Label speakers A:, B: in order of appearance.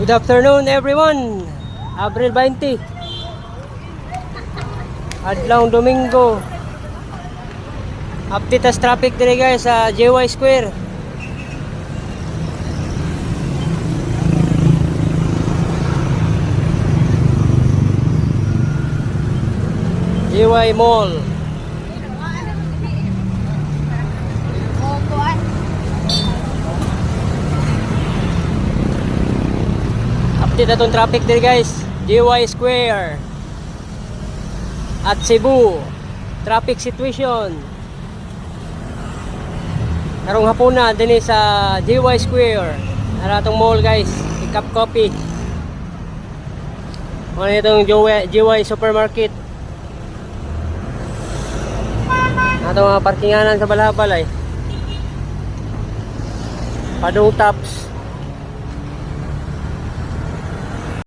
A: Good afternoon everyone. Abril 20. Adlaw Domingo. Update as traffic dire guys sa JY Square. JY Mall. Update atong traffic dire guys. JY Square at Cebu. Traffic situation. Karong hapuna din sa JY Square. Ara atong mall guys. Pick up coffee. Ano itong JY Supermarket. Atong mga parkinganan sa balabal ay. Padong Tops.